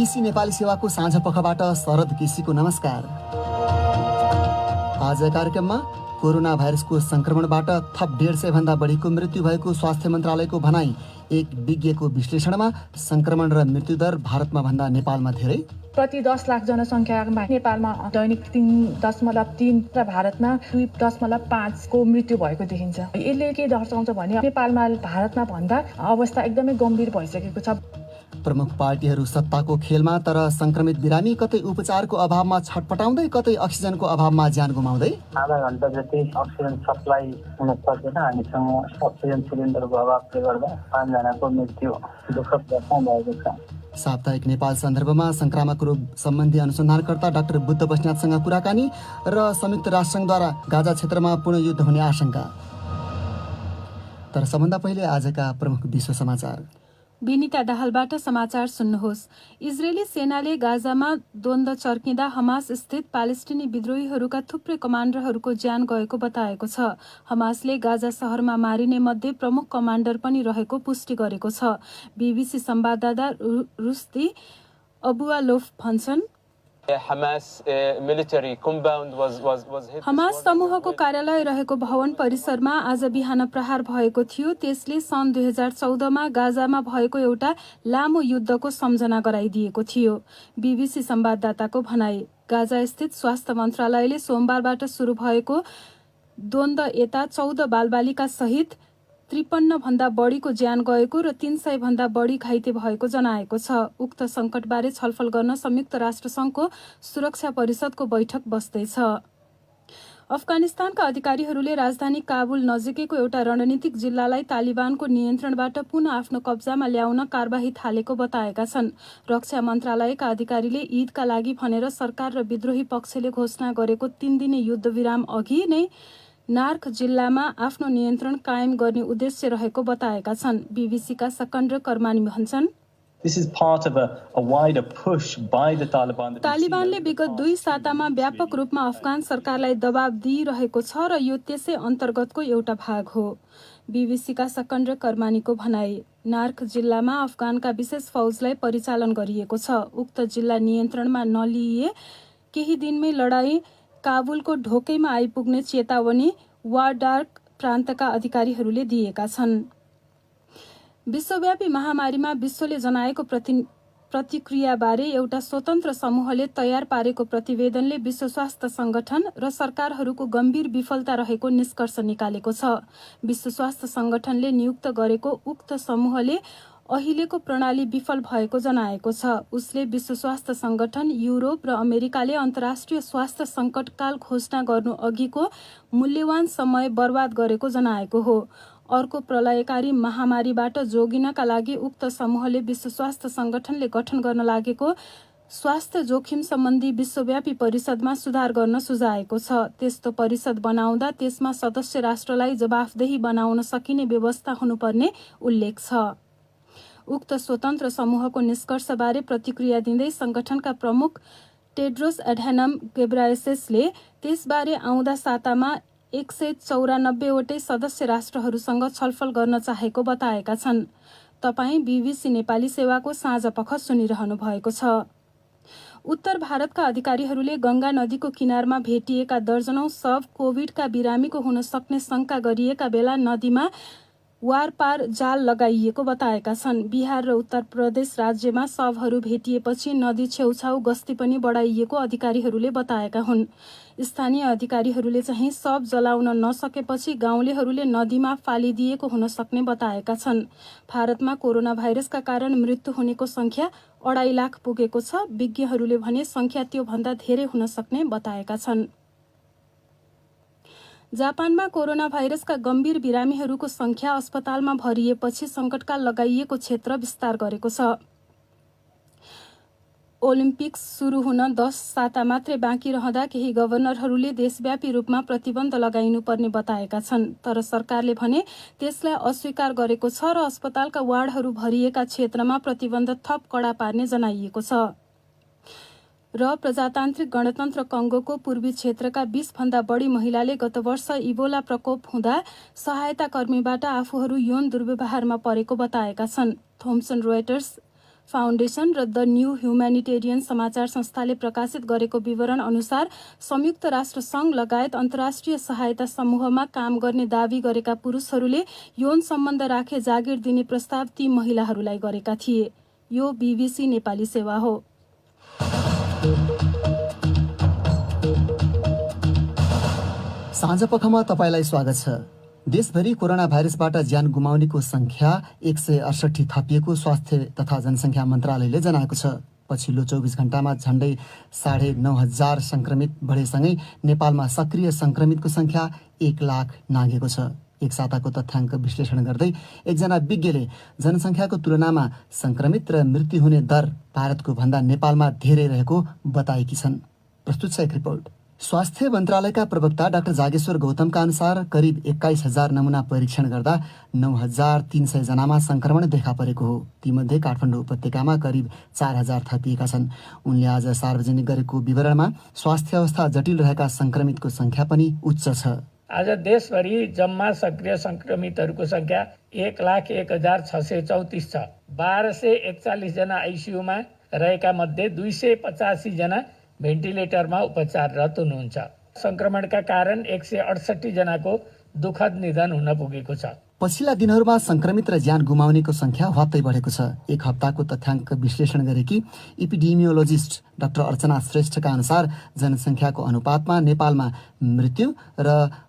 BBC Nepali सेवाको साँझ पखबाट शरद केसीको नमस्कार। आज कार्यक्रममा कोरोना भाइरसको संक्रमणबाट थप 150 भन्दा बढीको मृत्यु भएको स्वास्थ्य मन्त्रालयको भनाई। एक विज्ञको विश्लेषणमा संक्रमण र मृत्युदर भारतमा भन्दा नेपालमा धेरै। प्रति 10 लाख जनसङ्ख्यामा नेपालमा दैनिक 3.3 र भारतमा 2.5 को मृत्यु भएको देखिन्छ। यसले के दर्शाउँछ भने नेपालमा भारतमा भन्दा अवस्था एकदमै गम्भीर भइसकेको छ। प्रमुख पार्टीहरू सत्ताको खेलमा, तर संक्रमित बिरामी कतै उपचारको अभावमा छटपटाउँदै, कतै अक्सिजनको अभावमा ज्यान गुमाउँदै। आधा घण्टा जति अक्सिजन सप्लाई हुन सकेन। हामीसँग अक्सिजन सिलिन्डरको अभावले गर्दा 5 जनाको मृत्यु दुःखद घटना भएको छ। साप्ताहिक नेपाल सन्दर्भमा संक्रामक रोग सम्बन्धी अनुसन्धानकर्ता डाक्टर बुद्ध बस्नेतसँग कुराकानी र संयुक्त राष्ट्रसङ्घद्वारा गाजा क्षेत्रमा पुनः युद्ध हुने आशंका। तर सबभन्दा पहिले आजका प्रमुख विश्व समाचार। विनिता दाहालबाट समाचार सुन्नुहोस्। इजरायली सेनाले गाजामा द्वन्द्व चर्किँदा हमास स्थित पालेस्टिनी विद्रोहीहरूका थुप्रै कमान्डरहरूको ज्यान गएको बताएको छ। हमासले गाजा शहरमा मारिने मध्ये प्रमुख कमान्डर पनि रहेको पुष्टि गरेको छ। बीबीसी संवाददाता रुस्ती अबुआलोफ भन्छन्, हमास समूहको कार्यालय रहेको भवन परिसरमा आज बिहान प्रहार भएको थियो। त्यसले सन् 2014मा गाजामा भएको एउटा लामो युद्धको सम्झना गराइदिएको थियो। बीबीसी संवाददाताको भनाई, गाजा स्थित स्वास्थ्य मन्त्रालयले सोमबारबाट सुरु भएको द्वन्द्व यता 14 बालबालिका सहित 53 भन्दा बढीको ज्यान गएको र 300 भन्दा बढी घाइते भएको जनाएको छ। उक्त संकटबारे छलफल गर्न संयुक्त राष्ट्रसङ्घको सुरक्षा परिषदको बैठक बस्दैछ। अफगानिस्तानका अधिकारीहरूले राजधानी काबुल नजिकैको एउटा रणनीतिक जिल्लालाई तालिबानको नियन्त्रणबाट पुनः आफ्नो कब्जामा ल्याउन कारबाही थालेको बताएका छन्। रक्षा मन्त्रालयका अधिकारीले ईदका लागि भनेर सरकार र विद्रोही पक्षले घोषणा गरेको 3 दिने युद्धविराम अघि नै नार्क जिल्लामा आफ्नो नियन्त्रण कायम गर्ने उद्देश्य रहेको बताएका छन्। बीबीसीका सकन्ड्र कर्मानी भन्छन्, तालिबानले विगत 2 सातामा व्यापक रूपमा अफगान सरकारलाई दबाव दिइरहेको छ र यो त्यसै अन्तर्गतको एउटा भाग हो। बीबीसीका सकन्ड्र कर्मानीको भनाई, नार्क जिल्लामा अफगानका विशेष फौजलाई परिचालन गरिएको छ। उक्त जिल्ला नियन्त्रणमा नलिए केही दिनमै लडाईँ काबुलको ढोकैमा आइपुग्ने चेतावनी वार्डार्क प्रान्तका अधिकारीहरूले दिएका छन्। विश्वव्यापी महामारीमा विश्वले जनाएको प्रतिक्रियाबारे एउटा स्वतन्त्र समूहले तयार पारेको प्रतिवेदनले विश्व स्वास्थ्य संगठन र सरकारहरूको गम्भीर विफलता रहेको निष्कर्ष निकालेको छ। विश्व स्वास्थ्य संगठनले नियुक्त गरेको उक्त समूहले अहिलेको प्रणाली विफल भएको जनाएको छ। उसले विश्व स्वास्थ्य संगठन, युरोप र अमेरिकाले अन्तर्राष्ट्रिय स्वास्थ्य सङ्कटकाल घोषणा गर्नु अघिको मूल्यवान समय बर्बाद गरेको जनाएको हो। अर्को प्रलयकारी महामारीबाट जोगिनका लागि उक्त समूहले विश्व स्वास्थ्य संगठनले गठन गर्न लागेको स्वास्थ्य जोखिम सम्बन्धी विश्वव्यापी परिषदमा सुधार गर्न सुझाएको छ। त्यस्तो परिषद बनाउँदा त्यसमा सदस्य राष्ट्रलाई जवाफदेही बनाउन सकिने व्यवस्था हुनुपर्ने उल्लेख छ। उक्त स्वतन्त्र समूहको निष्कर्षबारे प्रतिक्रिया दिँदै संगठनका प्रमुख टेड्रोस एढानम गेब्रायेससले त्यसबारे आउँदा सातामा 194 वटै सदस्य राष्ट्रहरूसँग छलफल गर्न चाहेको बताएका छन्। तपाईँ बीबीसी नेपाली सेवाको साँझ पख सुनिरहनु भएको छ। उत्तर भारतका अधिकारीहरूले गंगा नदीको किनारमा भेटिएका दर्जनौं शव कोभिडका बिरामीको हुन सक्ने शंका गरिएका बेला नदीमा वारपार जाल लगाइएको बताएका छन्। बिहार र उत्तर प्रदेश राज्यमा शवहरू भेटिएपछि नदी छेउछाउ गस्ती पनि बढाइएको अधिकारीहरूले बताएका हुन्। स्थानीय अधिकारीहरूले चाहिँ शव जलाउन नसकेपछि गाउँलेहरूले नदीमा फालिदिएको हुन सक्ने बताएका छन्। भारतमा कोरोना भाइरसका कारण मृत्यु हुनेको संख्या 2.5 लाख पुगेको छ। विज्ञहरूले भने संख्या त्यो भन्दा धेरै हुन सक्ने बताएका छन्। जापानमा कोरोना भाइरसका गम्भीर बिरामीहरूको संख्या अस्पतालमा भरिएपछि संकटकाल लगाइएको क्षेत्र विस्तार गरेको छ। ओलिम्पिक्स सुरु हुन 10 साता मात्रै बाँकी रहँदा केही गभर्नरहरूले देशव्यापी रूपमा प्रतिबन्ध लगाइनुपर्ने बताएका छन्। तर सरकारले भने त्यसलाई अस्वीकार गरेको छ र अस्पतालका वार्डहरू भरिएका क्षेत्रमा प्रतिबन्ध थप कडा पार्ने जनाइएको छ। र प्रजातान्त्रिक गणतन्त्र कङ्गोको पूर्वी क्षेत्रका 20 भन्दा बढी महिलाले गत वर्ष इबोला प्रकोप हुँदा सहायता कर्मीबाट आफूहरू यौन दुर्व्यवहारमा परेको बताएका छन्। थोम्सन रोयटर्स फाउन्डेसन र द न्यू ह्युम्यानिटेरियन समाचार संस्थाले प्रकाशित गरेको विवरण अनुसार संयुक्त राष्ट्र सङ्घ लगायत अन्तर्राष्ट्रिय सहायता समूहमा काम गर्ने दावी गरेका पुरुषहरूले यौन सम्बन्ध राखे जागिर दिने प्रस्ताव ती महिलाहरूलाई गरेका थिए। यो बीबीसी नेपाली सेवा हो। साँझपखमा तपाईँलाई स्वागत छ। देशभरि कोरोना भाइरसबाट ज्यान गुमाउनेको संख्या 168 थपिएको स्वास्थ्य तथा जनसङ्ख्या मन्त्रालयले जनाएको छ। पछिल्लो 24 घण्टामा झण्डै 9,500 संक्रमित बढेसँगै नेपालमा सक्रिय संक्रमितको संख्या 1 लाख नाघेको छ। एक साताको तथ्याङ्क विश्लेषण गर्दै एकजना विज्ञले जनसङ्ख्याको तुलनामा संक्रमित र मृत्यु हुने दर भारतको भन्दा नेपालमा धेरै रहेको बताएकी छन्। प्रस्तुत छ एक रिपोर्ट। स्वास्थ्य मन्त्रालयका प्रवक्ता डाक्टर जागेश्वर गौतमका अनुसार करिब 21,000 नमुना परीक्षण गर्दा 9,300 जनामा संक्रमण देखा परेको हो। तीमध्ये काठमाडौँ उपत्यकामा करिब 4,000 थपिएका छन्। उनले आज सार्वजनिक गरेको विवरणमा स्वास्थ्य अवस्था जटिल रहेका संक्रमितको संख्या पनि उच्च छ। आज देशभरि जम्मा सक्रिय संक्रमितहरूको संख्या 1,01,634 छ। 1241 जना आइसियुमा रहेका मध्ये 285 जना भेन्टिलेटरमा उपचाररत हुनुहुन्छ। संक्रमणका कारण 168 जनाको दुःखद निधन हुन पुगेको छ। पछिल्ला दिनहरूमा संक्रमित र ज्यान गुमाउनेको संख्या हत्तै बढेको छ। एक हप्ताको तथ्याङ्क विश्लेषण गरेकी इपिडेमियोलोजिस्ट डाक्टर अर्चना श्रेष्ठका अनुसार जनसङ्ख्याको अनुपातमा नेपालमा मृत्यु र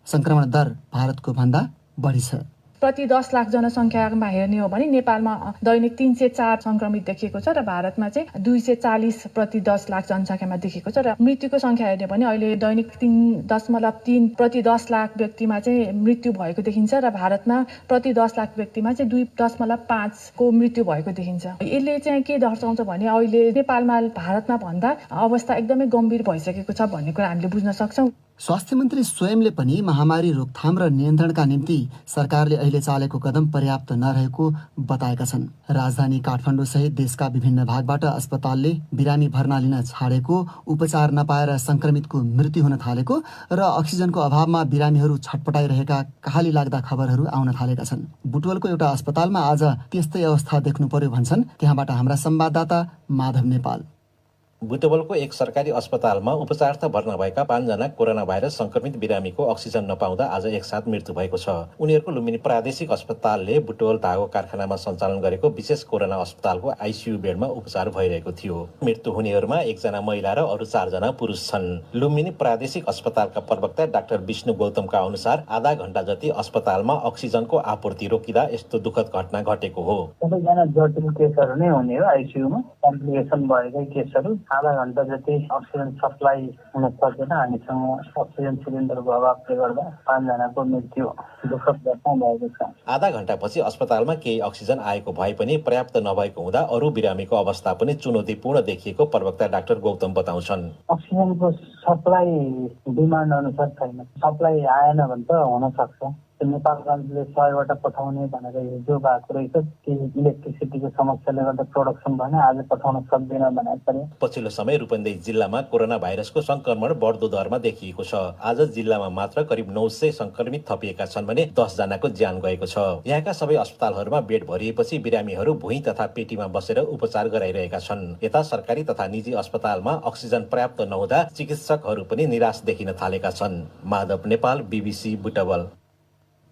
संक्रमण दर भारतको भन्दा बढी छ। प्रति 10 लाख जनसङ्ख्यामा हेर्ने हो भने नेपालमा दैनिक 304 संक्रमित देखिएको छ र भारतमा चाहिँ 240 प्रति 10 लाख जनसङ्ख्यामा देखिएको छ। र मृत्युको संख्या हेर्ने भने अहिले दैनिक 3.3 प्रति 10 लाख व्यक्तिमा चाहिँ मृत्यु भएको देखिन्छ र भारतमा प्रति 10 लाख व्यक्तिमा चाहिँ 2.5 को मृत्यु भएको देखिन्छ। यसले चाहिँ के दर्शाउँछ भने अहिले नेपालमा भारतमा भन्दा अवस्था एकदमै गम्भीर भइसकेको छ भन्ने कुरा हामीले बुझ्न सक्छौँ। स्वास्थ्य मन्त्री स्वयंले पनि महामारी रोकथाम र नियन्त्रणका निम्ति सरकारले अहिले चालेको कदम पर्याप्त नरहेको बताएका छन्। राजधानी काठमाडौँ सहित देशका विभिन्न भागबाट अस्पतालले बिरामी भर्ना लिन छाडेको, उपचार नपाएर संक्रमितको मृत्यु हुन थालेको र अक्सिजनको अभावमा बिरामीहरू छटपटाइरहेका कहाली लाग्दा खबरहरू आउन थालेका छन्। बुटवलको एउटा अस्पतालमा आज त्यस्तै अवस्था देख्नु पर्यो भन्छन् त्यहाँबाट हाम्रा संवाददाता माधव नेपाल। बुटवलको एक सरकारी अस्पतालमा उपचारार्थ भर्ना भएका 5 जना कोरोना भाइरस संक्रमित बिरामीको अक्सिजन नपाउँदा आज एकसाथ मृत्यु भएको छ। उनीहरूको लुम्बिनी प्रादेशिक अस्पतालले बुटवल धागो कारखानामा सञ्चालन गरेको विशेष कोरोना अस्पतालको आइसियु बेडमा उपचार भइरहेको थियो। मृत्यु हुनेहरूमा 1 जना महिला र अरू 4 जना पुरुष छन्। लुम्बिनी प्रादेशिक अस्पतालका प्रवक्ता डाक्टर विष्णु गौतमका अनुसार आधा घण्टा जति अस्पतालमा अक्सिजनको आपूर्ति रोकिँदा यस्तो दुःखद घटना घटेको हो। सबैजना जटिल केसहरू नै हुने हो। आइसियुमा कम्प्लिकेसन भएकै केसहरू आधा घण्टा जति अक्सिजन सप्लाई हुन सकेन। हामीसँग अक्सिजन सिलिन्डरको अभावले गर्दा 5 जनाको मृत्यु दुःखद घटना भएको छ। आधा घण्टापछि अस्पतालमा केही अक्सिजन आएको भए पनि पर्याप्त नभएको हुँदा अरू बिरामीको अवस्था पनि चुनौतीपूर्ण देखिएको प्रवक्ता डाक्टर गौतम बताउँछन्। अक्सिजनको सप्लाई डिमान्ड अनुसार छैन। सप्लाई आएन भने त हुन सक्छ। नेपालगञ्जले 100वटा पठाउने भनेर हिजो भएको रहेछ। केही इलेक्ट्रिसिटीको समस्याले गर्दा प्रोडक्सन भएन, आज पठाउन सक्दैन भनेको पनि। पछिल्लो समय रूपन्देही जिल्लामा कोरोना भाइरसको संक्रमण बढ्दो दरमा देखिएको छ। आज जिल्लामा मात्र करिब 900 संक्रमित थपिएका छन् भने 10 जनाको ज्यान गएको छ। यहाँका सबै अस्पतालहरूमा बेड भरिएपछि बिरामीहरू भुइँ तथा पेटीमा बसेर उपचार गराइरहेका छन्। यता सरकारी तथा निजी अस्पतालमा अक्सिजन पर्याप्त नहुँदा चिकित्सकहरू पनि निराश देखिन थालेका छन्। माधव नेपाल, बीबीसी बुटवल।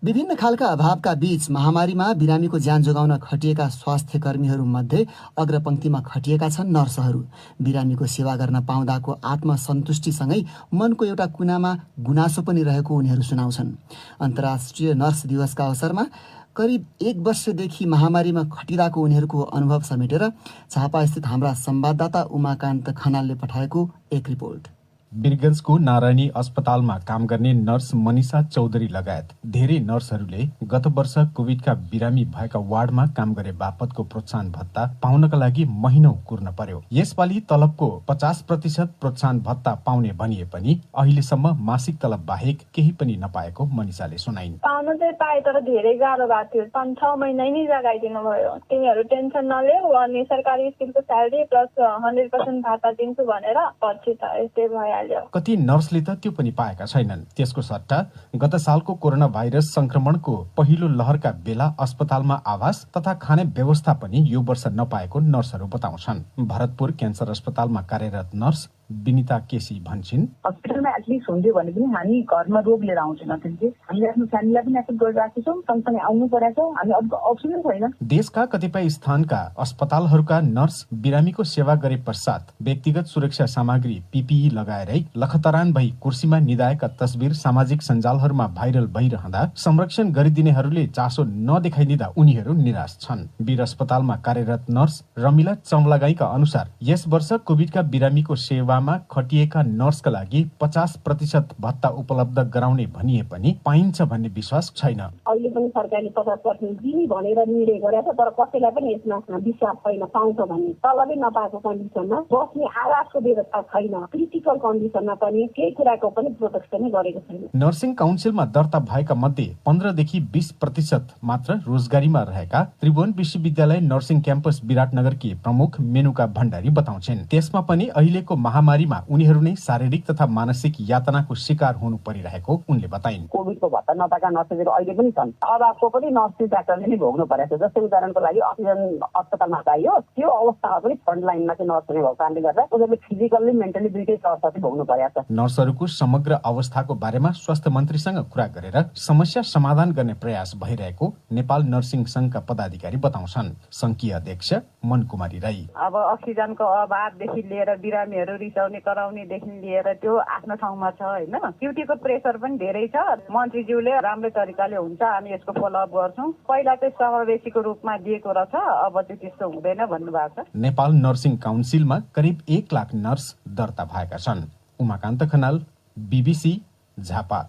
विभिन्न खालका अभावका बीच महामारीमा बिरामीको ज्यान जोगाउन खटिएका स्वास्थ्य कर्मीहरूमध्ये अग्रपङ्क्तिमा खटिएका छन् नर्सहरू। बिरामीको सेवा गर्न पाउँदाको आत्मसन्तुष्टिसँगै मनको एउटा कुनामा गुनासो पनि रहेको उनीहरू सुनाउँछन्। अन्तर्राष्ट्रिय नर्स दिवसका अवसरमा करिब 1 वर्षदेखि महामारीमा खटिरहेको उनीहरूको अनुभव समेटेर झापास्थित हाम्रा संवाददाता उमाकान्त खनालले पठाएको एक रिपोर्ट। वीरगञ्जको नारायणी अस्पतालमा काम गर्ने नर्स मनिषा चौधरी लगायत धेरै नर्सहरूले गत वर्ष कोभिडका बिरामी भएका वार्डमा काम गरे बापतको प्रोत्साहन भत्ता पाउनका लागि महिनौ कुर्न पर्यो। यसपालि तलबको 50% प्रोत्साहन भत्ता पाउने भनिए पनि अहिलेसम्म मासिक तलब बाहेक केही पनि नपाएको मनिषाले सुनाइन्। पाउन चाहिँ पाए तर धेरै गाह्रो भएको थियो। 5-6 महिना नै जगाइदिनु भयो। तिमीहरू टेन्सन नलेऊ अनि सरकारी स्कुलको स्यालेरी प्लस 100% भत्ता दिन्छु भनेर पछि त यस्तै भयो। भइहाल्यो। कति नर्सले त त्यो पनि पाएका छैनन्। त्यसको सट्टा गत सालको कोरोना भाइरस संक्रमणको पहिलो लहरका बेला अस्पतालमा आवास तथा खाने व्यवस्था पनि यो वर्ष नपाएको नर्सहरू बताउँछन्। भरतपुर क्यान्सर अस्पतालमा कार्यरत नर्स विनिता केसी भन्छन्, हस्पिटलमा एटलिस्ट हुन्थ्यो भने पनि हामी घरमा रोग लिएर आउँछौँ। हामीले आफ्नो फ्यामिलीलाई पनि एक्सेप्ट गरिरहेको छौँ, सँगसँगै आउनु परेको छ। हामी अर्को अप्सनै छैन। देशका कतिपय स्थानका अस्पतालहरूका नर्स बिरामीको सेवा गरे पश्चात व्यक्तिगत सुरक्षा सामग्री PPE लगाएरै लखतरान भई कुर्सीमा निदाएका तस्बिर सामाजिक सञ्जालहरूमा भाइरल भइरहँदा संरक्षण गरिदिनेहरूले चासो नदेखाइदिँदा उनीहरू निराश छन्। वीर अस्पतालमा कार्यरत नर्स रमिला चमलागाईका अनुसार यस वर्ष कोभिडका बिरामीको सेवामा खटिएका नर्सका लागि 50% भत्ता उपलब्ध गराउने भनिए पनि पाइन्छ भन्ने विश्वास छैन। अहिले पनि सरकारले 50% दिने भनेर निर्णय गरेको छ, तर कसैलाई पनि यसमा विश्वास छैन पाउँछ भन्ने। तलबै नपाएको कन्डिसनमा बस्ने आवासको व्यवस्था छैन। क्रिटिकल कन्डिसनमा पनि केही कुराको पनि प्रोटेक्सनै गरेको छैन। नर्सिङ काउन्सिलमा दर्ता भएका मध्ये 15 देखि 20% मात्र रोजगारीमा रहेका त्रिभुवन विश्वविद्यालय नर्सिङ क्याम्पस विराटनगरकी प्रमुख मेनुका भण्डारी बताउँछन्। त्यसमा पनि अहिलेको महामारीमा उनीहरू नै शारीरिक तथा मानसिक यातनाको शिकार हुनु परिरहेको उनले बताइन्। कोभिडको भत्ता नपाएका नर्सहरू अहिले पनि छन्। अभावको पनि नर्सिङ डाक्टरले नै भोग्नु परेको छ। जस्तै उदाहरणको लागि अक्सिजन अस्पतालमा चाहियो, त्यो अवस्थामा पनि फ्रन्ट लाइनमा चाहिँ नर्सहरू भएको कारणले गर्दा उनीहरूले फिजिकल्ली मेन्टली दुईटै अवस्था चाहिँ भोग्नु परेको छ। नर्सहरूको समग्र अवस्थाको बारेमा स्वास्थ्य मन्त्रीसँग कुरा गरेर समस्या समाधान गर्ने प्रयास भइरहेको नेपाल नर्सिङ संघका पदाधिकारी बताउँछन्। संघीय अध्यक्ष मनकुमारी राई, अब अक्सिजनको अभावदेखि लिएर बिरामीहरू रिसाउने कराउनेदेखि लिएर त्यो आफ्नो ठाउँमा छ होइन। ड्युटीको प्रेसर पनि धेरै छ। मन्त्रीज्यूले राम्रै तरिकाले हुन्छ, हामी यसको फलोअप गर्छौँ। पहिला चाहिँ समावेशीको रूपमा दिएको रहेछ, अब चाहिँ त्यस्तो हुँदैन भन्नुभएको छ। नेपाल नर्सिङ काउन्सिलमा करिब 1 लाख नर्स दर्ता भएका छन्। उमाकान्त खनाल, BBC, झापा।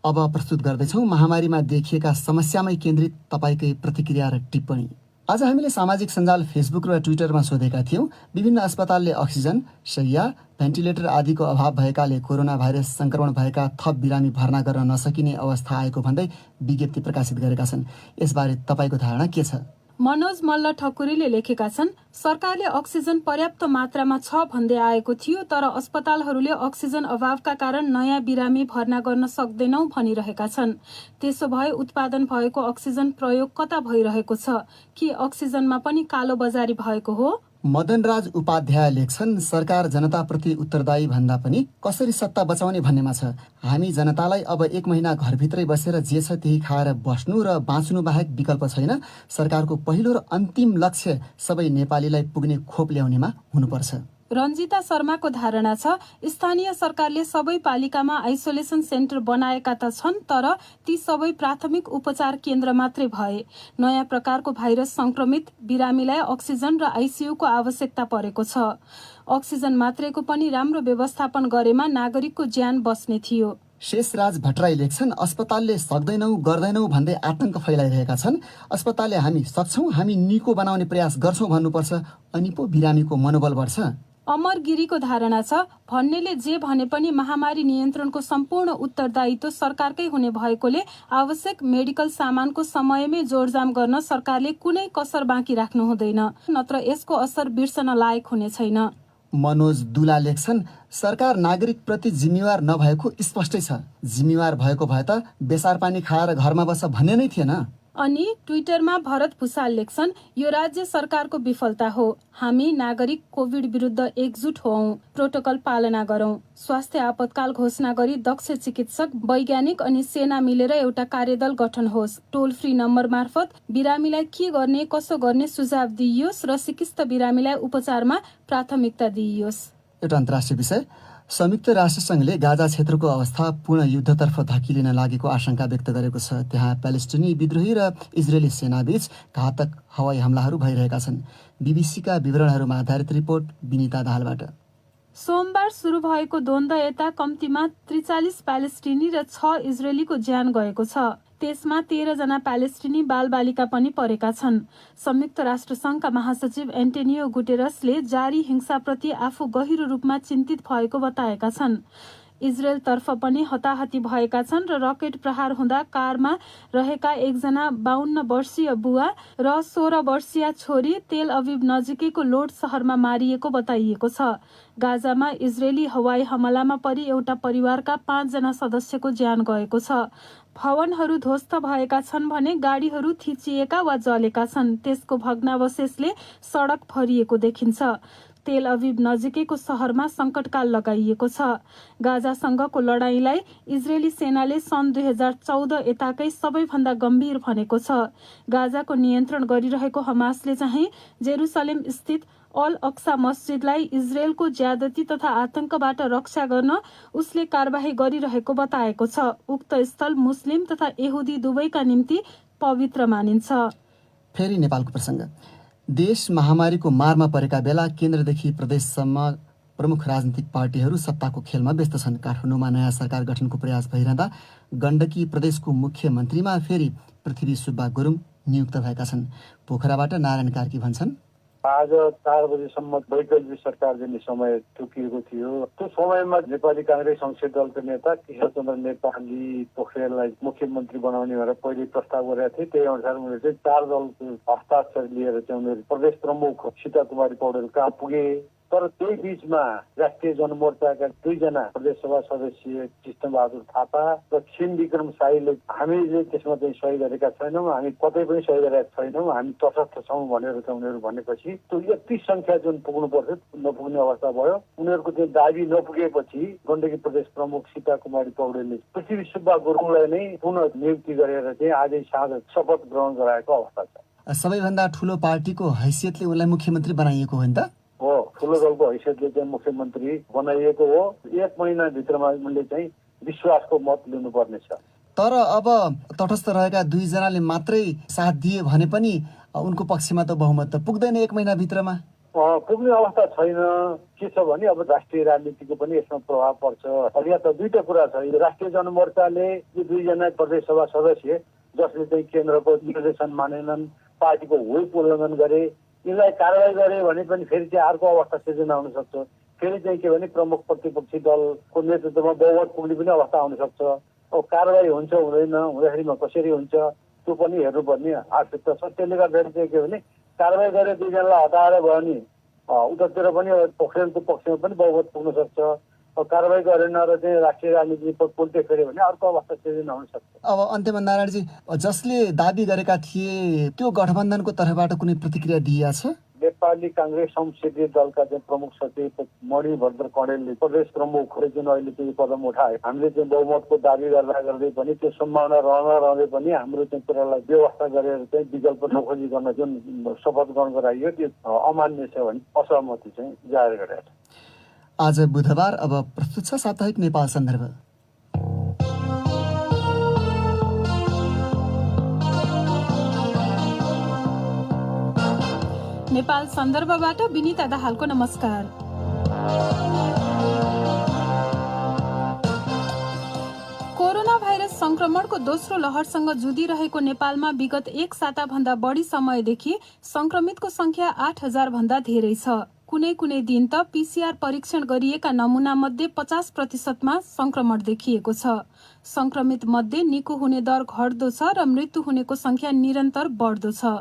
अब प्रस्तुत गर्दैछौँ महामारीमा देखिएका समस्यामै केन्द्रित तपाईँकै प्रतिक्रिया र टिप्पणी। आज हामीले सामाजिक सञ्जाल फेसबुक र ट्विटरमा सोधेका थियौँ, विभिन्न अस्पतालले अक्सिजन, शैय्या, भेन्टिलेटर आदिको अभाव भएकाले कोरोना भाइरस संक्रमण भएका थप बिरामी भर्ना गर्न नसकिने अवस्था आएको भन्दै विज्ञप्ति प्रकाशित गरेका छन्। यसबारे तपाईँको धारणा के छ? मनोज मल्ल ठकुरीले लेखेका छन्, सरकारले अक्सिजन पर्याप्त मात्रामा छ भन्दै आएको थियो, तर अस्पतालहरूले अक्सिजन अभावका कारण नयाँ बिरामी भर्ना गर्न सक्दैनौ भनिरहेका छन्। त्यसो भए उत्पादन भएको अक्सिजन प्रयोग कता भइरहेको छ? कि अक्सिजनमा पनि कालो बजारी भएको हो? मदनराज उपाध्याय लेख्छन्, सरकार जनताप्रति उत्तरदायी भन्दा पनि कसरी सत्ता बचाउने भन्नेमा छ। हामी जनतालाई अब 1 महिना घरभित्रै बसेर जे छ त्यही खाएर बस्नु र बाँच्नु बाहेक विकल्प छैन। सरकारको पहिलो र अन्तिम लक्ष्य सबै नेपालीलाई पुग्ने खोप ल्याउनेमा हुनुपर्छ। रञ्जिता शर्माको धारणा छ, स्थानीय सरकारले सबै पालिकामा आइसोलेसन सेन्टर बनाएका त छन्, तर ती सबै प्राथमिक उपचार केन्द्र मात्रै भए। नयाँ प्रकारको भाइरस संक्रमित बिरामीलाई अक्सिजन र ICU को आवश्यकता परेको छ। अक्सिजन मात्रैको पनि राम्रो व्यवस्थापन गरेमा नागरिकको ज्यान बस्ने थियो। शेषराज भट्टराई लेख्छन्, अस्पतालले सक्दैनौ गर्दैनौ भन्दै आतंक फैलाइरहेका छन्। अस्पतालले हामी सक्छौं, हामी निको बनाउने प्रयास गर्छौं भन्नुपर्छ, अनि पो बिरामीको मनोबल बढ्छ। अमर गिरीको धारणा छ, भन्नेले जे भने पनि महामारी नियन्त्रणको सम्पूर्ण उत्तरदायित्व सरकारकै हुने भएकोले आवश्यक मेडिकल सामानको समयमै जोडजाम गर्न सरकारले कुनै कसर बाँकी राख्नु हुँदैन, नत्र यसको असर बिर्सन लायक हुने छैन। मनोज दुला लेख्छन्, सरकार नागरिक प्रति जिम्मेवार नभएको स्पष्टै छ। जिम्मेवार भएको भए त बेसार पानी खाएर घरमा बस भन्ने नै थिएन। अनि ट्विटरमा भरत भुसाल लेख्छन्, यो राज्य सरकारको विफलता हो। हामी नागरिक कोभिड विरुद्ध एकजुट हौं, प्रोटोकल पालना गरौं। स्वास्थ्य आपतकाल घोषणा गरी दक्ष चिकित्सक, वैज्ञानिक अनि सेना मिलेर एउटा कार्यदल गठन होस्। टोल फ्री नम्बर मार्फत बिरामीलाई के गर्ने कसो गर्ने सुझाव दिइयोस् र सिकिस्त बिरामीलाई उपचारमा प्राथमिकता दिइयोस्। एउटा अन्तर्राष्ट्रिय विषय, संयुक्त राष्ट्रसङ्घले गाजा क्षेत्रको अवस्था पूर्ण युद्धतर्फ धकिलिन लागेको आशंका व्यक्त गरेको छ। त्यहाँ प्यालेस्टिनी विद्रोही र इजरायली सेनाबीच घातक हवाई हमलाहरू भइरहेका छन्। बीबीसीका विवरणहरूमा आधारित रिपोर्ट विनिता दाहालबाट। सोमबार सुरु भएको द्वन्द्व यता कम्तीमा 43 प्यालेस्टिनी र 6 इजरायलीको ज्यान गएको छ। त्यसमा 13 जना प्यालेस्टिनी बालबालिका पनि परेका छन्। संयुक्त राष्ट्रसङ्घका महासचिव एन्टोनियो गुटेरसले जारी हिंसाप्रति आफू गहिरो रूपमा चिन्तित भएको बताएका छन्। इजरायलतर्फ पनि हताहती भएका छन् र रकेट प्रहार हुँदा कारमा रहेका एकजना 52 वर्षीय बुवा र 16 वर्षीय छोरी तेल अभिव नजिकैको लोड सहरमा मारिएको बताइएको छ। गाजामा इजरायली हवाई हमलामा परि एउटा परिवारका 5 जना सदस्यको ज्यान गएको छ। भवनहरू ध्वस्त भएका छन् भने गाडीहरू थिचिएका वा जलेका छन्। त्यसको भग्नावशेषले सडक भरिएको देखिन्छ। तेल अभिव नजिकैको सहरमा सङ्कटकाल लगाइएको छ। गाजासँगको लडाईँलाई इजरायली सेनाले सन् 2014 यताकै सबैभन्दा गम्भीर भनेको छ। गाजाको नियन्त्रण गरिरहेको हमासले चाहिँ जेरुसलेम स्थित अल अक्सा मस्जिदलाई इजरायलको ज्यादती तथा आतंकबाट रक्षा गर्न उसले कारबाही गरिरहेको बताएको छ। उक्त स्थल मुस्लिम तथा यहुदी दुवैका निम्ति पवित्र मानिन्छ। फेरि नेपालको प्रसङ्ग। देश महामारीको मारमा परेका बेला केन्द्रदेखि प्रदेशसम्म प्रमुख राजनीतिक पार्टीहरू सत्ताको खेलमा व्यस्त छन्। काठमाडौँमा नयाँ सरकार गठनको प्रयास भइरहँदा गण्डकी प्रदेशको मुख्यमन्त्रीमा फेरि पृथ्वी सुब्बा गुरुङ नियुक्त भएका छन्। पोखराबाट नारायण कार्की भन्छन्, आज 4 बजेसम्म वैकल्पिक सरकार दिने समय तोकिएको थियो। त्यो समयमा नेपाली काङ्ग्रेस संसदीय दलका नेता केशवचन्द्र नेपाली पोखरेललाई मुख्यमन्त्री बनाउने भनेर पहिले प्रस्ताव गरेका थिए। त्यही अनुसार उनीहरू चाहिँ 4 दलको हस्ताक्षर लिएर चाहिँ उनीहरू प्रदेश प्रमुख सीता कुमारी पौडेल कहाँ पुगे। तर त्यही बीचमा राष्ट्रिय जनमोर्चाका 2 जना प्रदेशसभा सदस्य कृष्णबहादुर थापा र खिम विक्रम शाहीले हामीले त्यसमा चाहिँ सही गरेका छैनौँ, हामी कतै पनि सही गरेका छैनौँ, हामी तटस्थ छौँ भनेर चाहिँ उनीहरू भनेपछि त्यो यति सङ्ख्या जुन पुग्नु पर्थ्यो नपुग्ने अवस्था भयो। उनीहरूको त्यो दाबी नपुगेपछि गण्डकी प्रदेश प्रमुख सीता कुमारी पौडेलले पृथ्वी सुब्बा गुरुङलाई नै पुनः नियुक्ति गरेर चाहिँ आजै साँझ शपथ ग्रहण गराएको अवस्था छ। सबैभन्दा ठुलो पार्टीको हैसियतले उनलाई मुख्यमन्त्री बनाइएको हो नि त? हो, ठुलो दलको हैसियतले चाहिँ मुख्यमन्त्री बनाइएको हो। 1 महिनाभित्रमा उनले चाहिँ विश्वासको मत लिनुपर्नेछ। तर अब तटस्थ रहेका 2 जनाले मात्रै साथ दिए भने पनि उनको पक्षमा त बहुमत त पुग्दैन 1 महिनाभित्रमा। पुग्ने अवस्था छैन। के छ भने अब राष्ट्रिय राजनीतिको पनि यसमा प्रभाव पर्छ। अब यहाँ त 2टा कुरा छ। राष्ट्रिय जनमोर्चाले यो 2 जना प्रदेशसभा सदस्य जसले चाहिँ केन्द्रको निर्देशन मानेनन्, पार्टीको व्हिप उल्लङ्घन गरे, यिनलाई कारवाही गरे भने पनि फेरि चाहिँ अर्को अवस्था सिर्जना हुन सक्छ। फेरि चाहिँ के भने प्रमुख प्रतिपक्षी दलको नेतृत्वमा बहुमत पुग्ने पनि अवस्था आउन सक्छ। अब कारवाही हुन्छ हुँदैन, हुँदाखेरिमा कसरी हुन्छ त्यो पनि हेर्नुपर्ने आवश्यकता छ। त्यसले गर्दाखेरि चाहिँ के भने कारवाही गरेर 2 जनालाई हटाएर भयो नि उतातिर पनि पोखरेलको पक्षमा पनि बहुमत पुग्न सक्छ। कारवाही गरेन र चाहिँ राष्ट्रिय राजनीति पोल्टे फेऱ्यो भने अर्को अवस्था सिर्जना हुन सक्छ। अब अन्त्यमा नारायणजी, जसले दाबी गरेका थिए त्यो गठबन्धनको तर्फबाट कुनै प्रतिक्रिया दिइएको छ? नेपाली काङ्ग्रेस संसदीय दलका चाहिँ प्रमुख सचिव मणिभद्र कणेलले प्रदेश प्रमुखले जुन अहिले चाहिँ कदम उठाए, हामीले चाहिँ बहुमतको दाबी गर्दै पनि त्यो सम्भावना रहँदै पनि हाम्रो चाहिँ कुरालाई व्यवस्था गरेर चाहिँ विकल्प नखोजी गर्न जुन शपथ ग्रहण गराइयो त्यो अमान्य छ भने असहमति चाहिँ जाहेर गरेका छ। आज बुधबार। अब प्रस्तुत छ साप्ताहिक नेपाल सन्दर्भ। नेपाल सन्दर्भबाट विनिता दाहालको नमस्कार। कोरोना भाइरस संक्रमणको दोस्रो लहरसँग जुधिरहेको नेपालमा विगत 1 साताभन्दा बढी समयदेखि संक्रमितको संख्या 8,000 भन्दा धेरै छ। कुनै कुनै दिन त पीसीआर परीक्षण गरिएका नमुना मध्ये 50% संक्रमण देखिएको छ। संक्रमित मध्ये निको हुने दर घट्दो छ र मृत्यु हुनेको संख्या निरन्तर बढ्दो छ।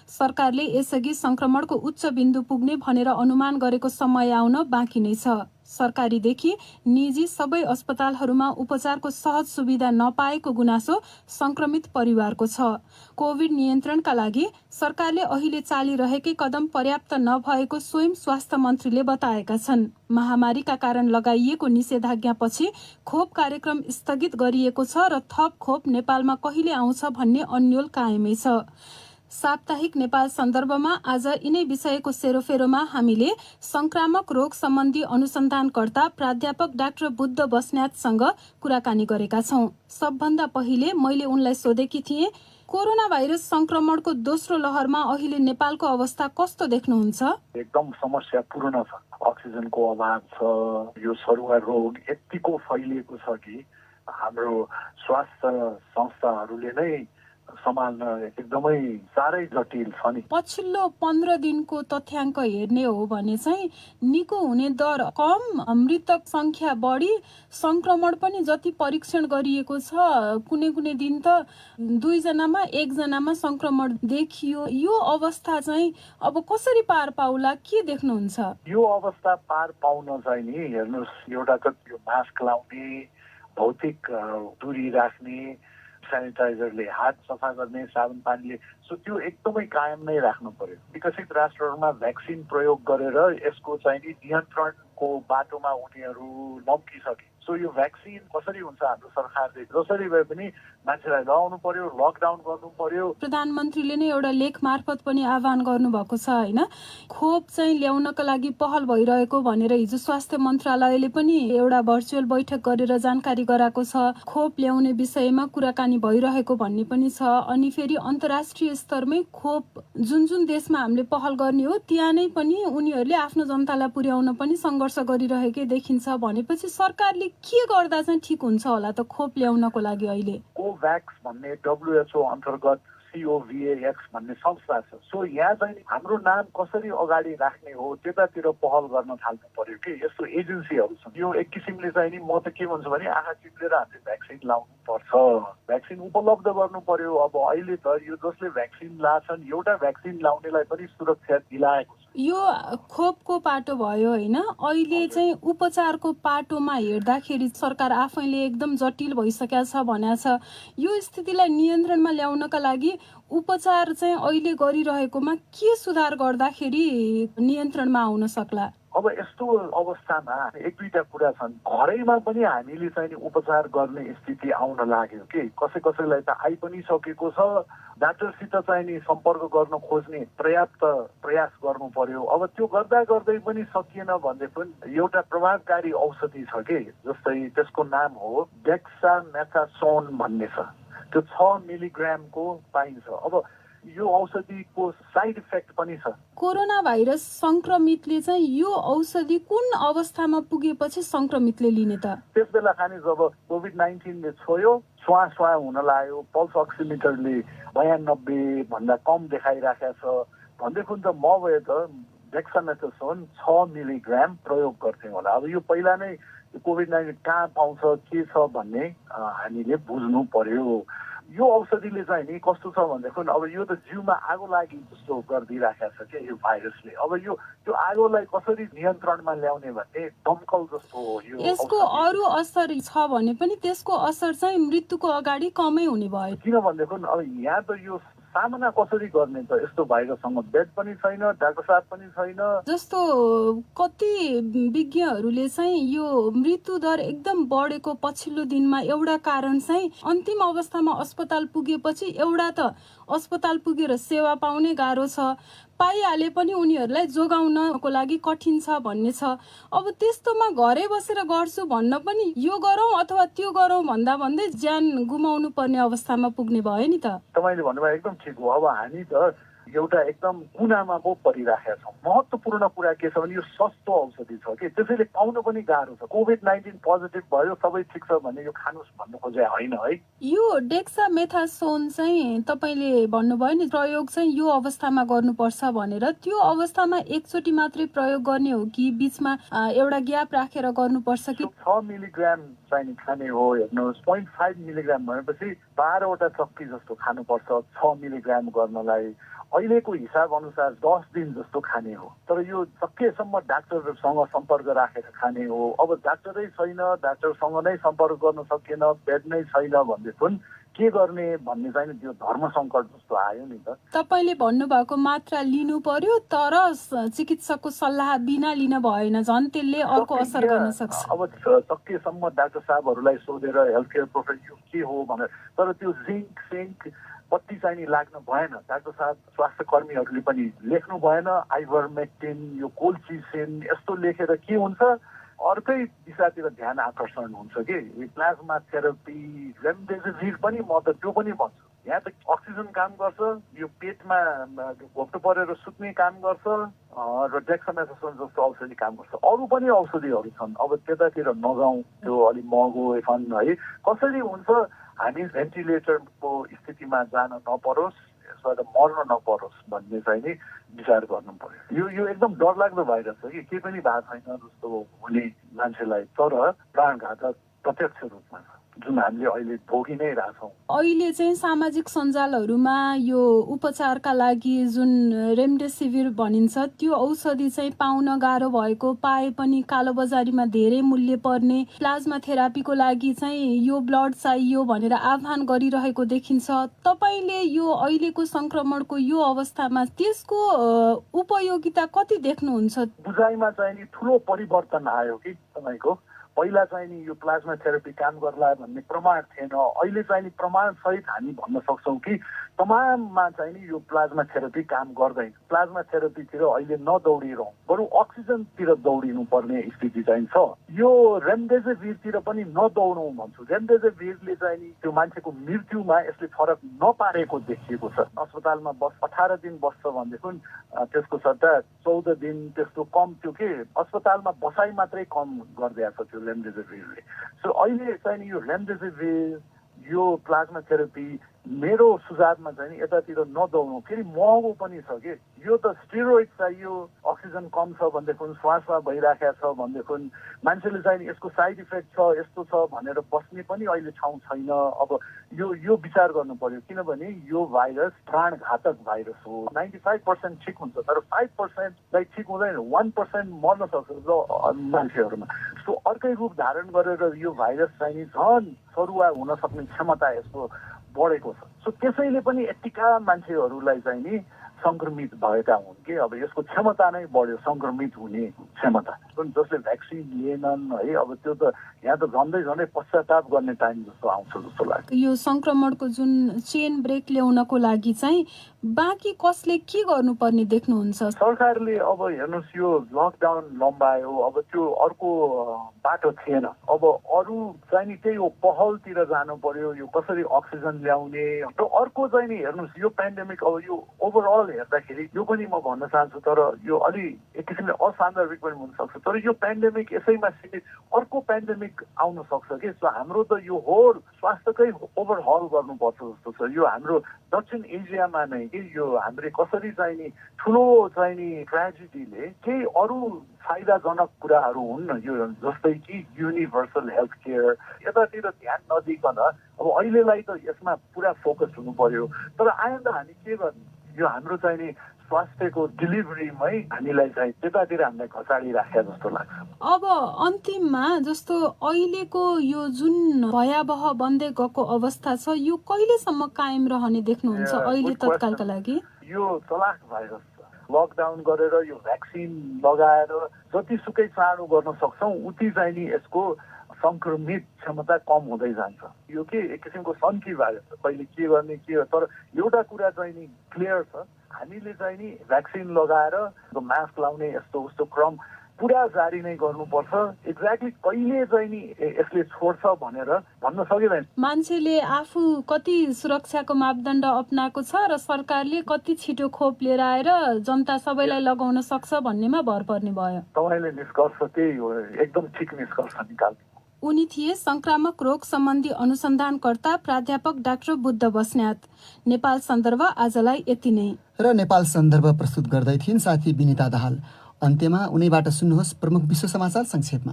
सरकारले यसअघि संक्रमणको उच्च बिन्दु पुग्ने भनेर अनुमान गरेको समय आउन बाँकी नै छ। सरकारीदेखि निजी सबै अस्पतालहरूमा उपचारको सहज सुविधा नपाएको गुनासो संक्रमित परिवारको छ। कोभिड नियन्त्रणका लागि सरकारले अहिले चालिरहेकै कदम पर्याप्त नभएको स्वयं स्वास्थ्य मन्त्रीले बताएका छन्। महामारीका कारण लगाइएको निषेधाज्ञापछि खोप कार्यक्रम स्थगित गरिएको छ र थप खोप नेपालमा कहिले आउँछ भन्ने अन्योल कायमै छ। साप्ताहिक नेपाल सन्दर्भमा आज यिनै विषयको सेरोफेरोमा हामीले संक्रामक रोग सम्बन्धी अनुसन्धानकर्ता प्राध्यापक डाक्टर बुद्ध बस्नेतसँग कुराकानी गरेका छौं। सबभन्दा पहिले मैले उनलाई सोधेकी थिएँ, कोरोना भाइरस संक्रमणको दोस्रो लहरमा अहिले नेपालको अवस्था कस्तो देख्नुहुन्छ? एकदम समस्यापूर्ण छ। अक्सिजनको अभाव छ। यो सरुवा रोग यतिको फैलिएको छ कि हाम्रो स्वास्थ्य संस्थाहरूले नै सम्हाल्न एकदमै साह्रै जटिल छ नि। पछिल्लो 15 दिनको तथ्याङ्क हेर्ने हो भने चाहिँ निको हुने दर कम, मृतक संख्या बढी, संक्रमण पनि जति परीक्षण गरिएको छ कुनै कुनै दिन त 2 जनामा 1 जनामा संक्रमण देखियो। यो अवस्था चाहिँ अब कसरी पार पाउला, के देख्नुहुन्छ? यो अवस्था पार पाउन चाहिँ नि हेर्नुहोस्, एउटा त यो मास्क लाउने, भौतिक दूरी राख्ने, सेनिटाइजरले हात सफा गर्ने, साबुन पानीले, त्यो एकदमै कायम नै राख्नु पर्यो। विकसित राष्ट्रहरूमा भ्याक्सिन प्रयोग गरेर यसको चाहिँ नि नियन्त्रणको बाटोमा उनीहरू लम्किसके। सो यो भ्याक्सिन कसरी हुन्छ, हाम्रो सरकारले जसरी भए पनि मान्छेलाई लगाउनु पर्यो, लकडाउन गर्नु पर्यो। प्रधानमन्त्रीले नै एउटा लेख मार्फत पनि आह्वान गर्नुभएको छ होइन, खोप चाहिँ ल्याउनका लागि पहल भइरहेको भनेर हिजो स्वास्थ्य मन्त्रालयले पनि एउटा भर्चुअल बैठक गरेर जानकारी गराएको छ। खोप ल्याउने विषयमा कुराकानी भइरहेको भन्ने पनि छ। अनि फेरि अन्तर्राष्ट्रिय स्तरमै खोप जुन जुन देशमा हामीले पहल गर्ने हो त्यहाँ नै पनि उनीहरूले आफ्नो जनतालाई पुर्याउन पनि सङ्घर्ष गरिरहेकै देखिन्छ। भनेपछि सरकारले के गर्दा चाहिँ ठिक हुन्छ होला त खोप ल्याउनको लागि? अहिले कोभ्याक्स भन्ने WHO अन्तर्गत COVAX भन्ने संस्था छ। सो यहाँ चाहिँ हाम्रो नाम कसरी अगाडि राख्ने हो त्यतातिर पहल गर्न थाल्नु पर्यो कि यस्तो एजेन्सीहरू छन्। यो एक किसिमले चाहिँ नि म त के भन्छु भने आँखा चिप्लेर हामीले भ्याक्सिन लाउनु पर्छ, भ्याक्सिन उपलब्ध गर्नु पर्यो। अब अहिले त यो जसले भ्याक्सिन लाछन् एउटा भ्याक्सिन लाउनेलाई पनि सुरक्षा दिलाएको छ। यो खोपको पाटो भयो होइन, अहिले चाहिँ उपचारको पाटोमा हेर्दाखेरि सरकार आफैले एकदम जटिल भइसकेको छ भनेको छ। यो स्थितिलाई नियन्त्रणमा ल्याउनका लागि उपचार चाहिँ अहिले गरिरहेकोमा के सुधार गर्दाखेरि नियन्त्रणमा आउन सक्ला? अब यस्तो अवस्थामा एक दुईटा कुरा छन्। घरैमा पनि हामीले चाहिँ उपचार गर्ने स्थिति आउन लाग्यो कि कसैलाई त आइ पनि सकेको छ। डाक्टरसित चाहिँ नि सम्पर्क गर्न खोज्ने पर्याप्त प्रयास गर्नु पर्यो। अब त्यो गर्दा गर्दै पनि सकिएन भने पनि एउटा प्रभावकारी औषधि छ कि, जस्तै त्यसको नाम हो डेक्सामेथासोन भन्ने छ। त्यो 6 मिलिग्रामको पाइन्छ। अब यो औषधिको साइड इफेक्ट पनि छ। कोरोना भाइरस संक्रमितले चाहिँ यो औषधि कुन अवस्थामा पुगेपछि संक्रमितले लिने त? त्यस बेला खाने जब कोभिड-19ले छोयो, श्वास हुन लाग्यो, पल्स अक्सिमिटरले 92 भन्दा कम देखाइराखेको छ भन्दैखुन त म भए त डेक्सामेथासोन 6 मिलिग्राम प्रयोग गर्थेँ होला। अब यो पहिला नै कोभिड-19 कहाँ पाउँछ के छ भन्ने हामीले बुझ्नु पर्यो। यो औषधिले चाहिँ नि कस्तो छ भनेदेखि अब यो त जिउमा आगो लागि जस्तो गरिदिइराखेको छ क्या यो भाइरसले। अब यो त्यो आगोलाई कसरी नियन्त्रणमा ल्याउने भन्ने दमकल जस्तो हो यो। यसको अरू असर छ भने पनि त्यसको असर चाहिँ मृत्युको अगाडि कमै हुने भयो। किन भनेदेखि अब यहाँ त यो सामना कसरी गर्ने त? यस्तो भाइरससँग बेड पनि छैन, डाक्टर साहब पनि छैन। जस्तो कति विज्ञहरूले चाहिँ यो मृत्यु दर एकदम बढेको पछिल्लो दिनमा एउटा कारण चाहिँ अन्तिम अवस्थामा अस्पताल पुगेपछि एउटा त अस्पताल पुगेर सेवा पाउने गाह्रो छ, पाइहाले पनि उनीहरूलाई जोगाउनको लागि कठिन छ भन्ने छ। अब त्यस्तोमा घरै बसेर गर्छु भन्न पनि यो गरौँ अथवा त्यो गरौँ भन्दा भन्दै ज्यान गुमाउनु पर्ने अवस्थामा पुग्ने भयो नि त। तपाईँले भन्नुभयो एकदम ठिक हो। अब हामी त एउटा एकदम कुनामा पो परिराखेका छौँ। महत्त्वपूर्ण कुरा के छ भने यो सस्तो औषधि छ कि त्यसैले पाउन पनि गाह्रो छ। कोभिड-19 पोजिटिभ भयो सबै ठिक छ भने यो खानुस् भन्नु खोजे होइन है। यो डेक्सामेथासोन चाहिँ तपाईँले भन्नुभयो नि प्रयोग चाहिँ यो अवस्थामा गर्नुपर्छ भनेर, त्यो अवस्थामा एकचोटि मात्रै प्रयोग गर्ने हो कि बिचमा एउटा ग्याप राखेर गर्नुपर्छ कि? 6 मिलिग्राम चाहिँ खाने हो। हेर्नुहोस् 0.5 मिलिग्राम भनेपछि 12वटा चक्की जस्तो खानुपर्छ 6 मिलिग्राम गर्नलाई। अहिलेको हिसाब अनुसार 10 दिन जस्तो खाने हो। तर यो सकेसम्म डाक्टरसँग सम्पर्क राखेर खाने हो। अब डाक्टरै छैन, डाक्टरसँग नै सम्पर्क गर्न सकिएन, बेड नै छैन भनेदेखि के गर्ने भन्ने चाहिँ त्यो धर्म सङ्कट जस्तो आयो नि त। तपाईँले भन्नुभएको मात्रा लिनु पर्यो तर चिकित्सकको सल्लाह बिना लिन भएन, झन् त्यसले अर्को असर गर्न सक्छ। अब सकेसम्म डाक्टर साहबहरूलाई सोधेर हेल्थ केयर प्रोफेसन के हो भनेर, तर त्यो जिङ्क पट्टी चाहिँ नि लाग्नु भएन। डाक्टर साहब स्वास्थ्य कर्मीहरूले पनि लेख्नु भएन आइभरमेक्टिन, यो कोल्चिसिन यस्तो लेखेर के हुन्छ अर्कै दिशातिर ध्यान आकर्षण हुन्छ कि प्लाज्मा थेरापी, रेमडेसिभिर पनि म त त्यो पनि भन्छु। यहाँ त अक्सिजन काम गर्छ, यो पेटमा घोप्टो परेर सुत्ने काम गर्छ र डेक्सामेथासोन जस्तो औषधि काम गर्छ। अरू पनि औषधिहरू छन्। अब त्यतातिर नजाउँ, त्यो अलिक महँगो छन् है। कसरी हुन्छ हामी भेन्टिलेटरको स्थितिमा जान नपरोस्, यसबाट मर्न नपरोस् भन्ने चाहिँ नि विचार गर्नु पर्यो। यो एकदम डरलाग्दो भाइरस हो कि केही पनि भएको छैन जस्तो हुने मान्छेलाई, तर प्राणघातक प्रत्यक्ष रूपमा छ, जुन हामीले अहिले भोगि नै रहेछौँ। अहिले चाहिँ सामाजिक सञ्जालहरूमा यो उपचारका लागि जुन रेमडेसिभिर भनिन्छ त्यो औषधि चाहिँ पाउन गाह्रो भएको, पाए पनि कालोबजारीमा धेरै मूल्य पर्ने, प्लाज्मा थेरापीको लागि चाहिँ यो ब्लड चाहियो भनेर आह्वान गरिरहेको देखिन्छ। तपाईँले यो अहिलेको संक्रमणको यो अवस्थामा त्यसको उपयोगिता कति देख्नुहुन्छ? बुझाइमा चाहिँ नि ठुलो परिवर्तन आयो कि तपाईँको। पहिला चाहिँ नि यो प्लाज्मा थेरापी काम गर्ला भन्ने प्रमाण थिएन, अहिले चाहिँ नि प्रमाण सहित हामी भन्न सक्छौँ कि तमाममा चाहिँ नि यो प्लाज्मा थेरापी काम गर्दैन। प्लाज्मा थेरापीतिर अहिले नदौडिरहँ, बरु अक्सिजनतिर दौडिनु पर्ने स्थिति चाहिँ छ। यो रेमडेसिभिरतिर पनि नदौडौँ भन्छु। रेमडेसिभिरले चाहिँ नि त्यो मान्छेको मृत्युमा यसले फरक नपारेको देखिएको छ। अस्पतालमा 18 दिन बस्छ भनेदेखि त्यसको सट्टा 14 दिन त्यस्तो कम थियो कि अस्पतालमा बसाइ मात्रै कम गरिदिएको थियो रेमडेसिभिरले। सो अहिले चाहिँ नि यो रेमडेसिभिर, यो प्लाज्मा थेरापी मेरो सुझावमा चाहिँ नि यतातिर नदौडौँ। फेरि महँगो पनि छ कि यो त स्टेरोइड चाहियो, अक्सिजन कम छ भनेदेखि, श्वासमा भइराखेको छ भनेदेखि मान्छेले चाहिँ नि यसको साइड इफेक्ट छ यस्तो छ भनेर बस्ने पनि अहिले ठाउँ छैन। अब यो विचार गर्नु पर्यो, किनभने यो भाइरस प्राणघातक भाइरस हो। 95% ठिक हुन्छ, तर 5% ठिक हुँदैन, 1% मर्न सक्छ मान्छेहरूमा। सो अर्कै रूप धारण गरेर यो भाइरस चाहिँ नि झन् सरुवा हुन सक्ने क्षमता यसको बढेको छ। सो त्यसैले पनि यतिका मान्छेहरूलाई चाहिँ नि संक्रमित भएका हुन् कि अब यसको क्षमता नै बढ्यो, संक्रमित हुने क्षमता। जसले भ्याक्सिन लिएनन् है, अब त्यो त यहाँ त झन्डै पश्चाताप गर्ने टाइम जस्तो आउँछ जस्तो लाग्छ। यो संक्रमणको जुन चेन ब्रेक ल्याउनको लागि चाहिँ बाँकी कसले के गर्नुपर्ने देख्नुहुन्छ? सरकारले अब हेर्नुहोस् यो लकडाउन लम्बायो, अब त्यो अर्को बाटो थिएन। अब अरू चाहिँ नि त्यही हो, पहलतिर जानु पर्यो, यो कसरी अक्सिजन ल्याउने। र अर्को चाहिँ नि हेर्नुहोस् यो पेन्डेमिक, अब यो ओभरअल हेर्दाखेरि यो पनि म भन्न चाहन्छु, तर यो अलि एक किसिमले असान्दर्भिक पनि हुन सक्छ, तर यो पेन्डेमिक यसैमा सीमित अर्को पेन्डेमिक आउन सक्छ कि। सो हाम्रो त यो होल स्वास्थ्यकै ओभरहल गर्नुपर्छ जस्तो छ। यो हाम्रो दक्षिण एसियामा नै कि यो हामीले कसरी चाहिँ नि ठुलो चाहिँ नि ट्रेजेडीले केही अरू फाइदाजनक कुराहरू हुन् यो, जस्तै कि युनिभर्सल हेल्थ केयर, यतातिर ध्यान नदिकन अब अहिलेलाई त यसमा पुरा फोकस हुनु पर्यो। तर आइन्दा हामी के गर्ने, यो हाम्रो चाहिँ नि स्वास्थ्यको डिलिभरीमै हामीलाई चाहिँ त्यतातिर हामीलाई घचाडी राखे जस्तो लाग्छ। अब अन्तिममा जस्तो अहिलेको यो जुन भयावह बन्दै गएको अवस्था छ यो कहिलेसम्म कायम रहने देख्नुहुन्छ अहिले तत्कालका लागि? यो चलाक भाइरस छ, लकडाउन गरेर यो भ्याक्सिन लगाएर जतिसुकै चाँडो गर्न सक्छौँ उति चाहिँ नि यसको संक्रमित क्षमता कम हुँदै जान्छ। यो के एक किसिमको सन्की भाइरस छ, कहिले के गर्ने के, तर एउटा कुरा चाहिँ नि क्लियर छ, हामीले चाहिँ नि भ्याक्सिन लगाएर मास्क लाउने यस्तो उस्तो क्रम पुरा जारी नै गर्नुपर्छ। एक्ज्याक्टली कहिले चाहिँ नि यसले छोड्छ भनेर भन्न सकिँदैन। मान्छेले आफू कति सुरक्षाको मापदण्ड अपनाएको छ र सरकारले कति छिटो खोप लिएर आएर जनता सबैलाई लगाउन सक्छ भन्नेमा भर पर्ने भयो। तपाईँले निष्कर्ष त्यही हो, एकदम ठिक निष्कर्ष निकाल्नु। उनी थिए संक्रामक रोग सम्बन्धी अनुसन्धानकर्ता प्राध्यापक डाक्टर बुद्ध बस्न्यात। नेपाल सन्दर्भ आजलाई यति नै। र नेपाल सन्दर्भ प्रस्तुत गर्दै थिइन् साथी विनिता दाहाल। अन्त्यमा उनैबाट सुन्नुहोस् प्रमुख विश्व समाचार संक्षेपमा।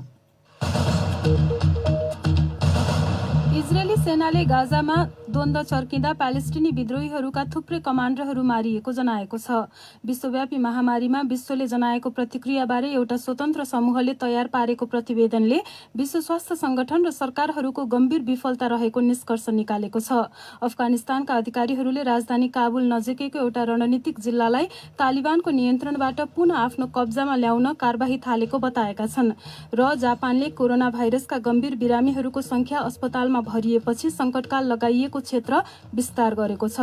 इजरायली सेनाले गाजामा द्वन्द्व चर्किँदा प्यालेस्टिनी विद्रोहीहरूका थुप्रै कमान्डरहरू मारिएको जनाएको छ। विश्वव्यापी महामारीमा विश्वले जनाएको प्रतिक्रियाबारे एउटा स्वतन्त्र समूहले तयार पारेको प्रतिवेदनले विश्व स्वास्थ्य संगठन र सरकारहरूको गम्भीर विफलता रहेको निष्कर्ष निकालेको छ। अफगानिस्तानका अधिकारीहरूले राजधानी काबुल नजिकैको एउटा रणनीतिक जिल्लालाई तालिबानको नियन्त्रणबाट पुनः आफ्नो कब्जामा ल्याउन कारबाही थालेको बताएका छन्। र जापानले कोरोना भाइरसका गम्भीर बिरामीहरूको संख्या अस्पतालमा भरिएपछि संकटकाल लगाइएको क्षेत्र विस्तार गरेको छ।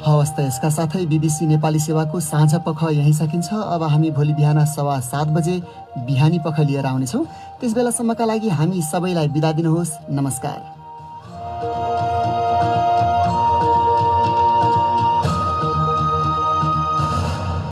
हवस् त यसका साथै बीबीसी नेपाली सेवाको साँझ पख यहीँ सकिन्छ। अब हामी भोलि बिहान 7:15 बजे बिहानी पख लिएर आउनेछौँ। त्यस बेलासम्मका लागि हामी सबैलाई बिदा दिनुहोस्। नमस्कार।